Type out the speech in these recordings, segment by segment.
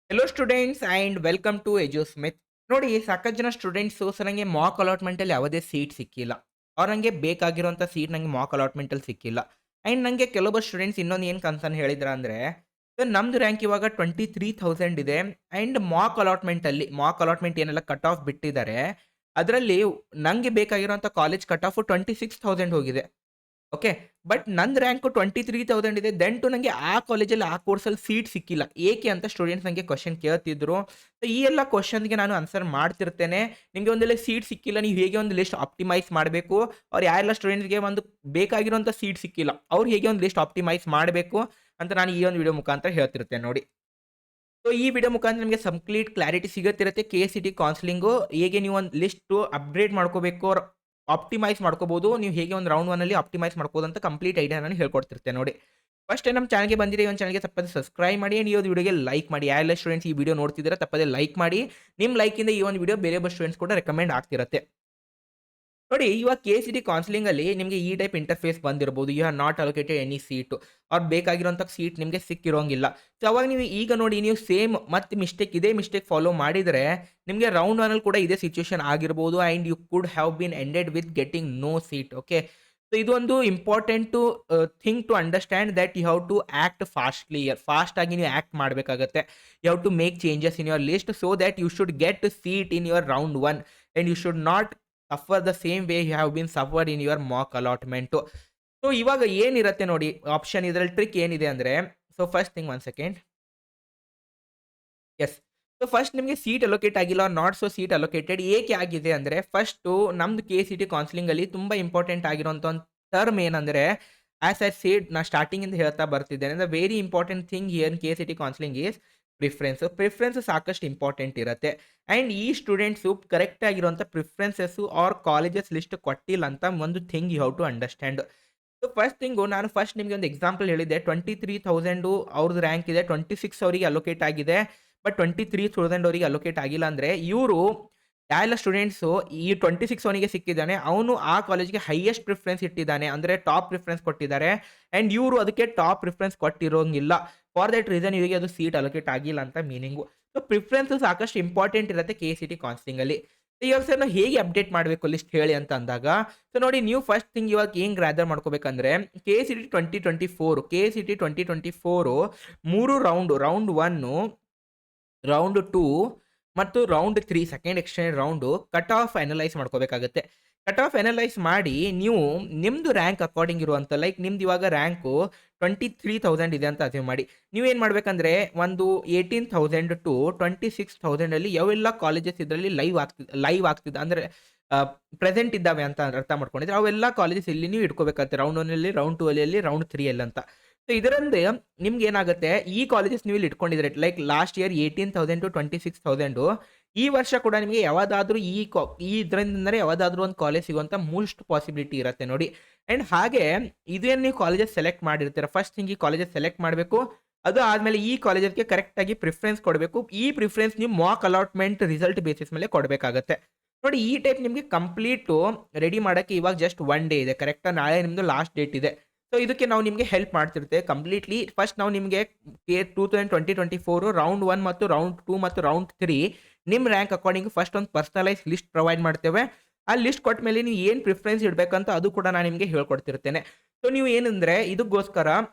Hello students and welcome to Edusmith. ನೋಡಿ, ಸಾಕಷ್ಟು ಜನ ಸ್ಟೂಡೆಂಟ್ಸು ನನಗೆ ಮಾಕ್ ಅಲಾಟ್ಮೆಂಟಲ್ಲಿ ಯಾವುದೇ ಸೀಟ್ ಸಿಕ್ಕಿಲ್ಲ. ಅವ್ರು ನನಗೆ ಬೇಕಾಗಿರುವಂಥ ಸೀಟ್ ನನಗೆ ಮಾಕ್ ಅಲಾಟ್ಮೆಂಟಲ್ಲಿ ಸಿಕ್ಕಿಲ್ಲ. ಆ್ಯಂಡ್ ನನಗೆ ಕೆಲವೊಬ್ಬರು ಸ್ಟೂಡೆಂಟ್ಸ್ ಇನ್ನೊಂದು ಏನು ಕನ್ಸರ್ನ್ ಹೇಳಿದ್ರು ಅಂದರೆ, ಸರ್ ನಮ್ಮದು ರ್ಯಾಂಕ್ ಇವಾಗ 23,000 ಇದೆ. ಆ್ಯಂಡ್ ಮಾಕ್ ಅಲಾಟ್ಮೆಂಟ್ ಏನೆಲ್ಲ ಕಟ್ ಆಫ್ ಬಿಟ್ಟಿದ್ದಾರೆ, ಅದರಲ್ಲಿ ನನಗೆ ಬೇಕಾಗಿರುವಂಥ ಕಾಲೇಜ್ ಕಟ್ ಆಫು 26,000 ಹೋಗಿದೆ. ಓಕೆ. ಬಟ್ ನಂದು ರ್ಯಾಂಕು 23,000 ಇದೆ. ದೆನ್ ಟು ನನಗೆ ಆ ಕಾಲೇಜಲ್ಲಿ ಆ ಕೋರ್ಸಲ್ಲಿ ಸೀಟ್ ಸಿಕ್ಕಿಲ್ಲ. ಏಕೆ ಅಂತ ಸ್ಟೂಡೆಂಟ್ಸ್ ನನಗೆ ಕ್ವೆಶ್ಚನ್ ಕೇಳ್ತಿದ್ರು. ಸೊ ಈ ಎಲ್ಲ ಕ್ವೆಶ್ಚನ್ಸ್‌ಗೆ ನಾನು ಆನ್ಸರ್ ಮಾಡ್ತಿರ್ತೇನೆ. ನಿಮಗೆ ಒಂದ್ ವೇಳೆ ಸೀಟ್ ಸಿಕ್ಕಿಲ್ಲ, ನೀವು ಹೇಗೆ ಒಂದು ಲಿಸ್ಟ್ ಆಪ್ಟಿಮೈಸ್ ಮಾಡಬೇಕು, ಅವ್ರು ಯಾರೆಲ್ಲ ಸ್ಟೂಡೆಂಟ್ಸ್‌ಗೆ ಒಂದು ಬೇಕಾಗಿರುವಂಥ ಸೀಟ್ ಸಿಕ್ಕಿಲ್ಲ, ಅವ್ರು ಹೇಗೆ ಒಂದು ಲಿಸ್ಟ್ ಆಪ್ಟಿಮೈಸ್ ಮಾಡಬೇಕು ಅಂತ ನಾನು ಈ ಒಂದು ವಿಡಿಯೋ ಮುಖಾಂತರ ಹೇಳ್ತಿರ್ತೇನೆ ನೋಡಿ. ಸೊ ಈ ವಿಡಿಯೋ ಮುಖಾಂತರ ನಿಮಗೆ ಕಂಪ್ಲೀಟ್ ಕ್ಲಾರಿಟಿ ಸಿಗುತ್ತಿರುತ್ತೆ. ಕೆ.ಸಿ.ಟಿ ಕೌನ್ಸೆಲಿಂಗು ಹೇಗೆ ನೀವು ಒಂದು ಲಿಸ್ಟು ಅಪ್‌ಗ್ರೇಡ್ ಮಾಡ್ಕೋಬೇಕು, ಆಪ್ಟಿಮೈಸ್ ಮಾಡ್ಕೋಬಹುದು. ನೀವು ಹೇಗೆ ಒಂದು ರೌಂಡ್ 1 ಅಲ್ಲಿ ಆಪ್ಟಿಮೈಸ್ ಮಾಡ್ಕೋಬಹುದು ಅಂತ ಕಂಪ್ಲೀಟ್ ಐಡಿಯಾ ನಾನು ಹೇಳ್ಕೊಡ್ತಿರ್ತೇನೆ ನೋಡಿ. ಫಸ್ಟ್ ಟೈಮ್ ನಮ್ಮ ಚಾನಲ್‌ಗೆ ಬಂದಿರಿ, ಈ ಒಂದು ಚಾನಲ್‌ಗೆ ತಪ್ಪದೆ ಸಬ್ಸ್ಕ್ರೈಬ್ ಮಾಡಿ ಆಂಡ್ ಈ ಒಂದು ವಿಡಿಯೋಗೆ ಲೈಕ್ ಮಾಡಿ. ಯಾರೆಲ್ಲ ಸ್ಟೂಡೆಂಟ್ಸ್ ಈ ವಿಡಿಯೋ ನೋಡ್ತಿದ್ದೀರಾ ತಪ್ಪದೆ ಲೈಕ್ ಮಾಡಿ. ನಿಮ್ಮ ಲೈಕಿಂದ ಈ ಒಂದು ವಿಡಿಯೋ ಬೇರೆ ಸ್ಟೂಡೆಂಟ್ಸ್ ಕೂಡ ರೆಕಮೆಂಡ್ ಆಗ್ತಿರುತ್ತೆ. ನೋಡಿ, ಇವಾಗ ಕೆ.ಸಿ.ಟಿ ಕೌನ್ಸೆಲಿಂಗಲ್ಲಿ ನಿಮಗೆ ಈ ಟೈಪ್ ಇಂಟರ್ಫೇಸ್ ಬಂದಿರಬಹುದು. You have not allocated any seat. ಅವ್ರು ಬೇಕಾಗಿರುವಂಥ ಸೀಟ್ ನಿಮಗೆ ಸಿಕ್ಕಿರೋಂಗಿಲ್ಲ. ಸೊ ಅವಾಗ ನೀವು ಈಗ ನೋಡಿ, ನೀವು ಸೇಮ್ ಮತ್ತೆ ಇದೇ ಮಿಸ್ಟೇಕ್ ಫಾಲೋ ಮಾಡಿದರೆ ನಿಮಗೆ ರೌಂಡ್ 1 ಅಲ್ಲಿ ಕೂಡ ಇದೇ ಸಿಚುಯೇಷನ್ ಆಗಿರಬಹುದು and you could have been ended with getting no seat. Okay. So ಇದು ಒಂದು important thing to understand that you have to act fastly. Fast ಆಗಿ ನೀವು ಆಕ್ಟ್ ಮಾಡಬೇಕಾಗುತ್ತೆ. You have to make changes in your list so that you should get seat in your round 1 and you should not suffer the same way you have been suffered in your mock allotment. So ಇವಾಗ ಏನಿರುತ್ತೆ ನೋಡಿ option, ಇದರಲ್ಲಿ trick ಏನಿದೆ ಅಂದರೆ, so first thing one second. Yes. So first ನಿಮಗೆ seat allocate ಆಗಿಲ್ಲ, not so seat allocated ಏಕೆ ಆಗಿದೆ ಅಂದರೆ, ಫಸ್ಟು ನಮ್ದು ಕೆ.ಸಿ.ಟಿ ಕೌನ್ಸೆಲಿಂಗಲ್ಲಿ ತುಂಬ ಇಂಪಾರ್ಟೆಂಟ್ ಆಗಿರುವಂಥ ಒಂದು ಟರ್ಮ್ ಏನಂದರೆ, ಆಸ್ ಐ ಸೇಡ್ ನಾ ಸ್ಟಾರ್ಟಿಂಗಿಂದ ಹೇಳ್ತಾ ಬರ್ತಿದ್ದೇನೆ. The very important thing here in KCET counselling is preference ಸಾಕಷ್ಟು ಇಂಪಾರ್ಟೆಂಟ್ ಇರುತ್ತೆ. ಆ್ಯಂಡ್ ಈ ಸ್ಟೂಡೆಂಟ್ಸು ಕರೆಕ್ಟ್ ಆಗಿರುವಂಥ ಪ್ರಿಫರೆನ್ಸಸ್ಸು ಆರ್ ಕಾಲೇಜಸ್ ಲಿಸ್ಟ್ ಕೊಟ್ಟಿಲ್ಲ ಅಂತ ಒಂದು thing you have to understand. So first thing, ನಾನು ಫಸ್ಟ್ ನಿಮಗೆ ಒಂದು ಎಕ್ಸಾಂಪಲ್ ಹೇಳಿದ್ದೆ. 23,000 ಅವ್ರದ್ದು ರ್ಯಾಂಕ್ ಇದೆ, 26 ಅವರಿಗೆ ಅಲೋಕೇಟ್ ಆಗಿದೆ. ಬಟ್ 23,000 ಅವರಿಗೆ ಅಲೋಕೇಟ್ ಆಗಿಲ್ಲ ಅಂದರೆ, ಇವರು ಯಾರೆಲ್ಲ ಸ್ಟೂಡೆಂಟ್ಸು ಈ 26 ಅವನಿಗೆ ಸಿಕ್ಕಿದ್ದಾನೆ, ಅವನು ಆ ಕಾಲೇಜ್‌ಗೆ ಹೈಯೆಸ್ಟ್ ಪ್ರಿಫರೆನ್ಸ್ ಇಟ್ಟಿದ್ದಾನೆ, ಅಂದರೆ ಟಾಪ್ ಪ್ರಿಫರೆನ್ಸ್ ಕೊಟ್ಟಿದ್ದಾರೆ. ಆ್ಯಂಡ್ ಇವರು ಅದಕ್ಕೆ ಟಾಪ್ ಪ್ರಿಫರೆನ್ಸ್ ಕೊಟ್ಟಿರೋಂಗಿಲ್ಲ. ಫಾರ್ ದಟ್ ರೀಸನ್ ಇವರಿಗೆ ಅದು ಸೀಟ್ ಅಲೋಕೇಟ್ ಆಗಿಲ್ಲ ಅಂತ ಮೀನಿಂಗು. ಸೊ ಪ್ರಿಫರೆನ್ಸ್ ಸಾಕಷ್ಟು ಇಂಪಾರ್ಟೆಂಟ್ ಇರುತ್ತೆ ಕೆ.ಸಿ.ಟಿ ಕೌನ್ಸೆಲಿಂಗಲ್ಲಿ. ಇವಾಗ ಸರ್ ನಾವು ಹೇಗೆ ಅಪ್ಡೇಟ್ ಮಾಡಬೇಕು ಲಿಸ್ಟ್ ಹೇಳಿ ಅಂತ ಅಂದಾಗ, ಸೊ ನೋಡಿ, ನೀವು ಫಸ್ಟ್ ಥಿಂಗ್ ಇವಾಗ ಏನು ಗ್ಯಾದರ್ ಮಾಡ್ಕೋಬೇಕಂದ್ರೆ, ಕೆ.ಸಿ.ಟಿ 2024 ಕೆ.ಸಿ.ಟಿ 2024 3 ರೌಂಡ್ 1, ರೌಂಡ್ 2 ಮತ್ತು round 3 second extended round cut off analyse ಮಾಡ್ಕೋಬೇಕಾಗುತ್ತೆ. ಕಟ್ ಆಫ್ ಅನಲೈಸ್ ಮಾಡಿ ನೀವು ನಿಮ್ಮದು ರ್ಯಾಂಕ್ ಅಕಾರ್ಡಿಂಗ್ ಇರುವಂಥ, ಲೈಕ್ ನಿಮ್ದು ಇವಾಗ ರ್ಯಾಂಕು 23,000 ಇದೆ ಅಂತ ಅಸ್ಯೂಮ್ ಮಾಡಿ. ನೀವೇನು ಮಾಡಬೇಕಂದ್ರೆ, ಒಂದು 18,000 ಟು 26,000 ಅಲ್ಲಿ ಯಾವೆಲ್ಲ ಕಾಲೇಜಸ್ ಇದರಲ್ಲಿ ಲೈವ್ ಆಗ್ತಿದೆ ಅಂದರೆ ಪ್ರೆಸೆಂಟ್ ಇದ್ದಾವೆ ಅಂತ ಅರ್ಥ ಮಾಡ್ಕೊಂಡಿದ್ರೆ, ಅವೆಲ್ಲ ಕಾಲೇಜಸ್ ಇಲ್ಲಿ ನೀವು ಇಟ್ಕೋಬೇಕಾಗುತ್ತೆ. ರೌಂಡ್ 1 ಅಲ್ಲಿ, ರೌಂಡ್ 2 ಅಲ್ಲಿ, ರೌಂಡ್ 3 ಅಲ್ಲಿ ಅಂತ. ಸೊ ಇದರಿಂದ ನಿಮ್ಗೇನಾಗುತ್ತೆ, ಈ ಕಾಲೇಜಸ್ ನೀವು ಇಲ್ಲಿ ಇಟ್ಕೊಂಡಿದ್ರೆ, ಲೈಕ್ ಲಾಸ್ಟ್ ಇಯರ್ 18,000 ಟು 26,000, ಈ ವರ್ಷ ಕೂಡ ನಿಮಗೆ ಯಾವದಾದ್ರೂ ಈ ಇದರಿಂದಂದ್ರೆ ಯಾವದಾದ್ರೂ ಒಂದು ಕಾಲೇಜ್ ಸಿಗುವಂಥ ಮೋಸ್ಟ್ ಪಾಸಿಬಿಲಿಟಿ ಇರುತ್ತೆ ನೋಡಿ. ಆ್ಯಂಡ್ ಹಾಗೆ ಇದೇನು ನೀವು ಕಾಲೇಜಸ್ ಸೆಲೆಕ್ಟ್ ಮಾಡಿರ್ತೀರ, ಫಸ್ಟ್ ಥಿಂಗ್ ಈ ಕಾಲೇಜಸ್ ಸೆಲೆಕ್ಟ್ ಮಾಡಬೇಕು. ಅದು ಆದಮೇಲೆ ಈ ಕಾಲೇಜಸ್‌ಗೆ ಕರೆಕ್ಟಾಗಿ ಪ್ರಿಫರೆನ್ಸ್ ಕೊಡಬೇಕು. ಈ ಪ್ರಿಫರೆನ್ಸ್ ನೀವು ಮಾಕ್ ಅಲಾಟ್ಮೆಂಟ್ ರಿಸಲ್ಟ್ ಬೇಸಿಸ್ ಮೇಲೆ ಕೊಡಬೇಕಾಗತ್ತೆ. ನೋಡಿ, ಈ ಟೈಪ್ ನಿಮಗೆ ಕಂಪ್ಲೀಟು ರೆಡಿ ಮಾಡೋಕ್ಕೆ ಇವಾಗ ಜಸ್ಟ್ 1 ಡೇ ಇದೆ. ಕರೆಕ್ಟಾ? ನಾಳೆ ನಿಮ್ಮದು ಲಾಸ್ಟ್ ಡೇಟ್ ಇದೆ. ಸೊ ಇದಕ್ಕೆ ನಾವು ನಿಮಗೆ ಹೆಲ್ಪ್ ಮಾಡ್ತಿರ್ತೇವೆ ಕಂಪ್ಲೀಟ್ಲಿ. ಫಸ್ಟ್ ನಾವು ನಿಮಗೆ 2024 ರೌಂಡ್ 1 ಮತ್ತು ರೌಂಡ್ 2 ಮತ್ತು ರೌಂಡ್ 3 ನಿಮ್ಮ ರ್ಯಾಂಕ್ ಅಕಾರ್ಡಿಂಗ್ ಫಸ್ಟ್ ಒಂದು ಪರ್ಸನಲೈಸ್ ಲಿಸ್ಟ್ ಪ್ರೊವೈಡ್ ಮಾಡ್ತೇವೆ. ಆ ಲಿಸ್ಟ್ ಕೊಟ್ಟ ಮೇಲೆ ನೀವು ಏನು ಪ್ರಿಫರೆನ್ಸ್ ಇಡಬೇಕಂತ ಅದು ಕೂಡ ನಾನು ನಿಮಗೆ ಹೇಳ್ಕೊಡ್ತಿರ್ತೇನೆ. ಸೊ ನೀವು ಏನಂದರೆ, ಇದಕ್ಕೋಸ್ಕರ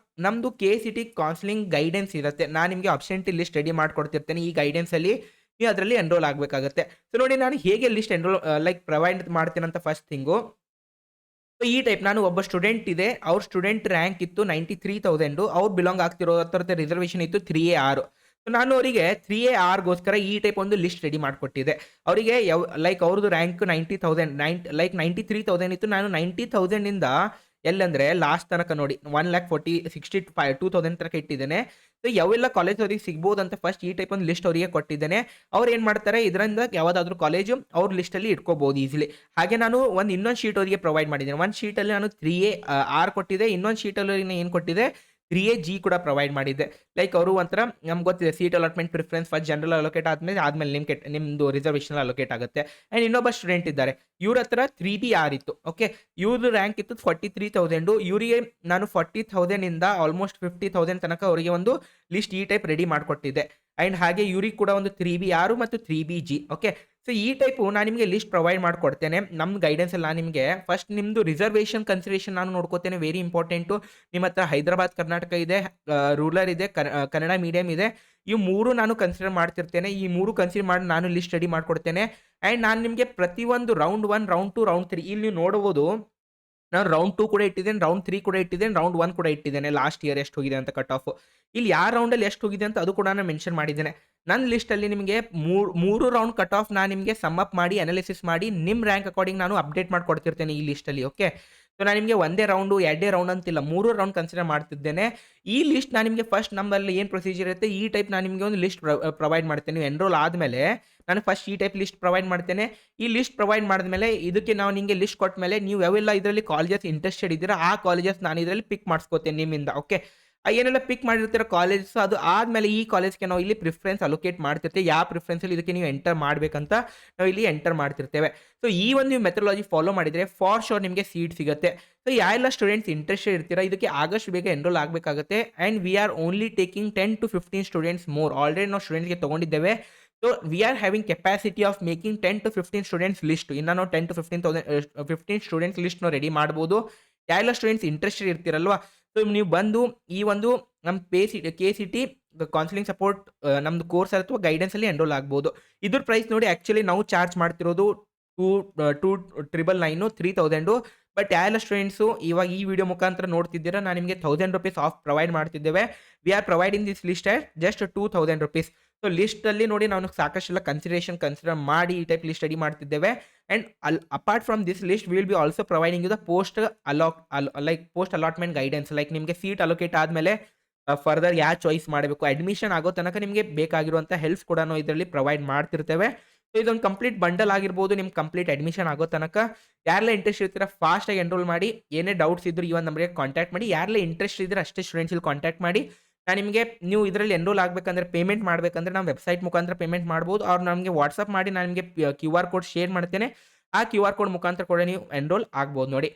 ನಮ್ಮದು ಕೆ.ಸಿ.ಟಿ ಕೌನ್ಸೆಲಿಂಗ್ ಗೈಡೆನ್ಸ್ ಇರುತ್ತೆ. ನಾನು ನಿಮಗೆ ಅಬ್ಸೆಂಟಿ ಲಿಸ್ಟ್ ರೆಡಿ ಮಾಡ್ಕೊಡ್ತಿರ್ತೇನೆ. ಈ ಗೈಡೆನ್ಸಲ್ಲಿ ನೀವು ಅದರಲ್ಲಿ ಎನ್ರೋಲ್ ಆಗಬೇಕಾಗುತ್ತೆ. ಸೊ ನೋಡಿ, ನಾನು ಹೇಗೆ ಲಿಸ್ಟ್ ಲೈಕ್ ಪ್ರೊವೈಡ್ ಮಾಡ್ತೀನಂತ ಫಸ್ಟ್ ಥಿಂಗು. ಸೊ ಈ ಟೈಪ್ ನಾನು ಒಬ್ಬ ಸ್ಟೂಡೆಂಟ್ ಇದೆ. ಅವ್ರ ಸ್ಟೂಡೆಂಟ್ ರ್ಯಾಂಕ್ ಇತ್ತು 93,000. ಅವ್ರು ಬಿಲಾಂಗ್ ಆಗ್ತಿರೋ ಥರದ್ದು ರಿಸರ್ವೇಷನ್ ಇತ್ತು 3A/R. ಸೊ ನಾನು ಅವರಿಗೆ 3A/Rಗೋಸ್ಕರ ಈ ಟೈಪ್ ಒಂದು ಲಿಸ್ಟ್ ರೆಡಿ ಮಾಡಿಕೊಟ್ಟಿದ್ದೆ. ಅವರಿಗೆ ಲೈಕ್ ಅವ್ರದ್ದು ರ್ಯಾಂಕ್ 90,000 ಲೈಕ್ 93,000 ಇತ್ತು. ನಾನು 90,000 ಇಂದ ಎಲ್ಲಂದ್ರೆ ಲಾಸ್ಟ್ ತನಕ ನೋಡಿ 1,65,2,000 ತನಕ ಇಟ್ಟಿದ್ದೇನೆ. ಸೊ ಯಾವೆಲ್ಲ ಕಾಲೇಜ್ ಅವ್ರಿಗೆ ಸಿಗ್ಬೋದು ಅಂತ ಫಸ್ಟ್ ಈ ಟೈಪ್ ಒಂದು ಲಿಸ್ಟ್ ಅವರಿಗೆ ಕೊಟ್ಟಿದ್ದೇನೆ. ಅವ್ರು ಏನು ಮಾಡ್ತಾರೆ, ಇದರಿಂದ ಯಾವುದಾದ್ರೂ ಕಾಲೇಜು ಅವ್ರ ಲಿಸ್ಟಲ್ಲಿ ಇಟ್ಕೋಬಹುದು ಈಸಿಲಿ. ಹಾಗೆ ನಾನು ಇನ್ನೊಂದು ಶೀಟ್ ಅವರಿಗೆ ಪ್ರೊವೈಡ್ ಮಾಡಿದ್ದೇನೆ. ಒಂದು ಶೀಟಲ್ಲಿ ನಾನು 3A/R ಕೊಟ್ಟಿದ್ದೆ. ಇನ್ನೊಂದು ಶೀಟಲ್ಲಿ ಏನು ಕೊಟ್ಟಿದ್ದೆ, 3A ಕೂಡ ಪ್ರೊವೈಡ್ ಮಾಡಿದ್ದೆ. ಲೈಕ್ ಅವರು ಒಂಥರ ನಮ್ಗೆ ಗೊತ್ತಿದೆ seat allotment preference first general allocate ಆದ್ಮೇಲೆ ನಿಮ್ದು ರಿಸರ್ವೇಷನ್ ಅಲೋಕೇಟ್ ಆಗುತ್ತೆ. ಆ್ಯಂಡ್ ಇನ್ನೊಬ್ಬ ಸ್ಟೂಡೆಂಟ್ ಇದ್ದಾರೆ. ಇವ್ರ ಹತ್ರ 3B ಇತ್ತು. ಓಕೆ. ಇವ್ರದ್ದು ರ್ಯಾಂಕ್ ಇತ್ತು 43,000. ಇವರಿಗೆ ನಾನು 40,000 ಇಂದ ಆಲ್ಮೋಸ್ಟ್ 50,000 ತನಕ ಅವರಿಗೆ ಒಂದು ಲಿಸ್ಟ್ ಈ ಟೈಪ್ ರೆಡಿ ಮಾಡಿಕೊಟ್ಟಿದ್ದೆ. ಆ್ಯಂಡ್ ಹಾಗೆ ಇವ್ರಿಗೆ ಕೂಡ ಒಂದು 3B ಮತ್ತು 3BG. ಓಕೆ. ಸೊ ಈ ಟೈಪು ನಾನು ನಿಮಗೆ ಲಿಸ್ಟ್ ಪ್ರೊವೈಡ್ ಮಾಡಿಕೊಡ್ತೇನೆ. ನಮ್ಮ ಗೈಡೆನ್ಸಲ್ಲಿ ನಾನು ನಿಮಗೆ ಫಸ್ಟ್ ನಿಮ್ಮದು ರಿಸರ್ವೇಷನ್ ಕನ್ಸಿಡರೇಷನ್ ನಾನು ನೋಡ್ಕೋತೇನೆ. Very important. ನಿಮ್ಮ ಹತ್ರ ಹೈದರಾಬಾದ್ ಕರ್ನಾಟಕ ಇದೆ, ರೂರಲ್ ಇದೆ, ಕನ್ನಡ ಮೀಡಿಯಮ್ ಇದೆ. ಇವು 3 ನಾನು ಕನ್ಸಿಡರ್ ಮಾಡ್ತಿರ್ತೇನೆ. ಈ 3 ಕನ್ಸಿಡರ್ ಮಾಡಿ ನಾನು ಲಿಸ್ಟ್ ರೆಡಿ ಮಾಡಿಕೊಡ್ತೇನೆ. ಆ್ಯಂಡ್ ನಾನು ನಿಮಗೆ ಪ್ರತಿಯೊಂದು ರೌಂಡ್ 1, ರೌಂಡ್ 2, ರೌಂಡ್ 3 ಇಲ್ಲಿ ನೀವು ನೋಡಬಹುದು. ನಾನು ರೌಂಡ್ 2 ಕೂಡ ಇಟ್ಟಿದ್ದೇನೆ, ರೌಂಡ್ 3 ಕೂಡ ಇಟ್ಟಿದ್ದೇನೆ, ರೌಂಡ್ 1 ಕೂಡ ಇಟ್ಟಿದ್ದೇನೆ. ಲಾಸ್ಟ್ ಇಯರ್ ಎಷ್ಟು ಹೋಗಿದೆ ಅಂತ ಕಟ್ ಆಫ್. ಇಲ್ಲಿ ಯಾವ ರೌಂಡಲ್ಲಿ ಎಷ್ಟು ಹೋಗಿದೆ ಅಂತ ಅದು ಕೂಡ ನಾನು ಮೆನ್ಷನ್ ಮಾಡಿದ್ದೇನೆ. ನನ್ನ ಲಿಸ್ಟಲ್ಲಿ ನಿಮಗೆ 3 ರೌಂಡ್ ಕಟ್ ಆಫ್ ನಾನು ನಿಮಗೆ ಸಮ್ ಅಪ್ ಮಾಡಿ ಅನಾಲಿಸಿಸ್ ಮಾಡಿ ನಿಮ್ಮ ರ್ಯಾಂಕ್ ಅಕಾರ್ಡಿಂಗ್ ನಾನು ಅಪ್ಡೇಟ್ ಮಾಡಿಕೊಡ್ತಿರ್ತೇನೆ ಈ ಲಿಸ್ಟಲ್ಲಿ. ಓಕೆ. ಸೊ ನಾನು ನಿಮಗೆ ಒಂದೇ ರೌಂಡು, 2 ರೌಂಡ್ ಅಂತಿಲ್ಲ, 3 ರೌಂಡ್ ಕನ್ಸಿಡರ್ ಮಾಡ್ತಿದ್ದೇನೆ. ಈ ಲಿಸ್ಟ್ ನಾನು ನಿಮಗೆ ಫಸ್ಟ್ ನಮ್ಮಲ್ಲಿ ಏನು ಪ್ರೊಸೀಜರ್ ಇರುತ್ತೆ ಈ ಟೈಪ್ ನಾನು ನಿಮಗೆ ಒಂದು ಲಿಸ್ಟ್ ಪ್ರೊವೈಡ್ ಮಾಡ್ತೇನೆ. ನೀವು ಎನ್ರೋಲ್ ಆದಮೇಲೆ ನಾನು ಫಸ್ಟ್ ಈ ಟೈಪ್ ಲಿಸ್ಟ್ ಪ್ರೊವೈಡ್ ಮಾಡ್ತೇನೆ. ಈ ಲಿಸ್ಟ್ ಪ್ರೊವೈಡ್ ಮಾಡಿದ್ಮೇಲೆ ಇದಕ್ಕೆ ನಾವು ನಿಮಗೆ ಲಿಸ್ಟ್ ಕೊಟ್ಟಮೇಲೆ ನೀವು ಯಾವೆಲ್ಲ ಇದರಲ್ಲಿ ಕಾಲೇಜಸ್ ಇಂಟ್ರೆಸ್ಟೆಡ್ ಇದ್ದೀರಾ ಆ ಕಾಲೇಜಸ್ ನಾನು ಇದರಲ್ಲಿ ಪಿಕ್ ಮಾಡಿಸ್ಕೋತೇನೆ ನಿಮ್ಮಿಂದ. ಓಕೆ. ಏನೆಲ್ಲ ಪಿಕ್ ಮಾಡಿರ್ತೀರೋ ಕಾಲೇಜಸ್ ಅದು ಆದಮೇಲೆ ಈ ಕಾಲೇಜ್ಗೆ ನಾವು ಇಲ್ಲಿ ಪ್ರಿಫರೆನ್ಸ್ ಅಲೋಕೇಟ್ ಮಾಡ್ತಿರ್ತೇವೆ. ಯಾವ ಪ್ರಿಫರೆನ್ಸಲ್ಲಿ ಇದಕ್ಕೆ ನೀವು ಎಂಟರ್ ಮಾಡಬೇಕಂತ ನಾವು ಇಲ್ಲಿ ಎಂಟರ್ ಮಾಡ್ತಿರ್ತೇವೆ. ಸೊ ಈ ಒಂದು ನೀವು ಮೆಥಡಾಲಜಿ ಫಾಲೋ ಮಾಡಿದರೆ ಫಾರ್ ಶೋರ್ ನಿಮಗೆ ಸೀಟ್ ಸಿಗುತ್ತೆ. ಸೊ ಯಾರೆಲ್ಲ ಸ್ಟೂಡೆಂಟ್ಸ್ ಇಂಟ್ರೆಸ್ಟೆಡ್ ಇರ್ತೀರಾ ಇದಕ್ಕೆ ಆದಷ್ಟು ಬೇಗ ಎನ್ರೋಲ್ ಆಗಬೇಕಾಗುತ್ತೆ. And we are only taking 10 to 15 students more. Already ನಾವು ಸ್ಟೂಡೆಂಟ್ಸ್ಗೆ ತೊಗೊಂಡಿದ್ದೇವೆ. So we are having capacity of making 10 to 15 students list. ಇನ್ನು ನಾವು 10 to 15 ಸ್ಟೂಡೆಂಟ್ಸ್ ಲಿಸ್ಟ್ ನಾವು ರೆಡಿ ಮಾಡ್ಬೋದು. ಯಾರೆಲ್ಲ ಸ್ಟೂಡೆಂಟ್ಸ್ ಇಂಟ್ರೆಸ್ಟೆಡ್ ಇರ್ತೀರಲ್ವಾ, ಸೊ ನೀವು ಬಂದು ಈ ಒಂದು ನಮ್ಮ KCT ಕೌನ್ಸಿಲಿಂಗ್ ಸಪೋರ್ಟ್ ನಮ್ಮದು ಕೋರ್ಸ್ ಅಥವಾ ಗೈಡೆನ್ಸಲ್ಲಿ ಎನ್ರೋಲ್ ಆಗ್ಬೋದು. ಇದ್ರ ಪ್ರೈಸ್ ನೋಡಿ ಆ್ಯಕ್ಚುಲಿ ನಾವು ಚಾರ್ಜ್ ಮಾಡ್ತಿರೋದು 2,999 3,000. ಬಟ್ ಯಾರೆಲ್ಲ ಸ್ಟೂಡೆಂಟ್ಸು ಇವಾಗ ಈ ವಿಡಿಯೋ ಮುಖಾಂತರ ನೋಡ್ತಿದ್ದೀರಾ ನಾನು ನಿಮಗೆ ₹1,000 ಆಫ್ ಪ್ರೊವೈಡ್ ಮಾಡ್ತಿದ್ದೇವೆ. We are providing this list at just ₹2,000. So ಲಿಸ್ಟಲ್ಲಿ ನೋಡಿ ನಾವು ಸಾಕಷ್ಟೆಲ್ಲ ಕನ್ಸಿಡರ್ ಮಾಡಿ ಈ ಟೈಪ್ ಲಿಸ್ಟ್ ರೆಡಿ ಮಾಡ್ತಿದ್ದೇವೆ. And apart from this list will be also providing you the post allotment guidance. Like ನಿಮಗೆ ಸೀಟ್ ಅಲೋಕೇಟ್ ಆದಮೇಲೆ ಫರ್ದರ್ ಯಾವ ಚಾಯ್ಸ್ ಮಾಡಬೇಕು ಅಡ್ಮಿಷನ್ ಆಗೋ ತನಕ ನಿಮಗೆ ಬೇಕಾಗಿರುವಂಥ ಹೆಲ್ಪ್ಸ್ ಕೂಡ ನಾವು ಇದರಲ್ಲಿ ಪ್ರೊವೈಡ್ ಮಾಡ್ತಿರ್ತೇವೆ. ಸೊ ಇದೊಂದು ಕಂಪ್ಲೀಟ್ ಬಂಡಲ್ ಆಗಿರ್ಬೋದು. ನಿಮ್ಗೆ ಕಂಪ್ಲೀಟ್ ಅಡ್ಮಿಷನ್ ಆಗೋ ತನಕ ಯಾರೆಲ್ಲ ಇಂಟ್ರೆಸ್ಟ್ ಇರ್ತೀರಾ ಫಾಸ್ಟಾಗಿ ಎನ್ರೋಲ್ ಮಾಡಿ. ಏನೇ ಡೌಟ್ಸ್ ಇದ್ದರೂ ಈ ಒಂದು ನಂಬರ್ಗೆ ಕಾಂಟ್ಯಾಕ್ಟ್ ಮಾಡಿ. ಯಾರೆಲ್ಲ ಇಂಟ್ರೆಸ್ಟ್ ಇದ್ದರೆ ಅಷ್ಟೇ ಸ್ಟೂಡೆಂಟ್ಸ್ ಇಲ್ಲಿ ಕಾಂಟ್ಯಾಕ್ಟ್ ಮಾಡಿ. ನಾನು ನಿಮಗೆ ನೀವು ಇದರಲ್ಲಿ ಎನ್ರೋಲ್ ಆಗಬೇಕಂದ್ರೆ ಪೇಮೆಂಟ್ ಮಾಡಬೇಕಂದ್ರೆ ನಾವು ವೆಬ್ಸೈಟ್ ಮುಖಾಂತರ ಪೇಮೆಂಟ್ ಮಾಡ್ಬೋದು. ಅವ್ರು ನಮಗೆ ವಾಟ್ಸಪ್ ಮಾಡಿ ನಾನು ನಿಮಗೆ QR ಕೋಡ್ ಶೇರ್ ಮಾಡ್ತೇನೆ. ಆ QR ಕೋಡ್ ಮುಖಾಂತರ ಕೂಡ ನೀವು ಎನ್ರೋಲ್ ಆಗ್ಬೋದು ನೋಡಿ.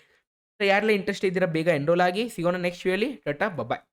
ಸೊ ಯಾರೆಲ್ಲ ಇಂಟ್ರೆಸ್ಟ್ ಇದ್ದೀರಾ ಬೇಗ ಎನ್ರೋಲ್ ಆಗಿ. ಸಿಗೋಣ ನೆಕ್ಸ್ಟ್ ವಿಡಿಯೋಲಿ. ಟಾಟಾ ಬಾಯ್.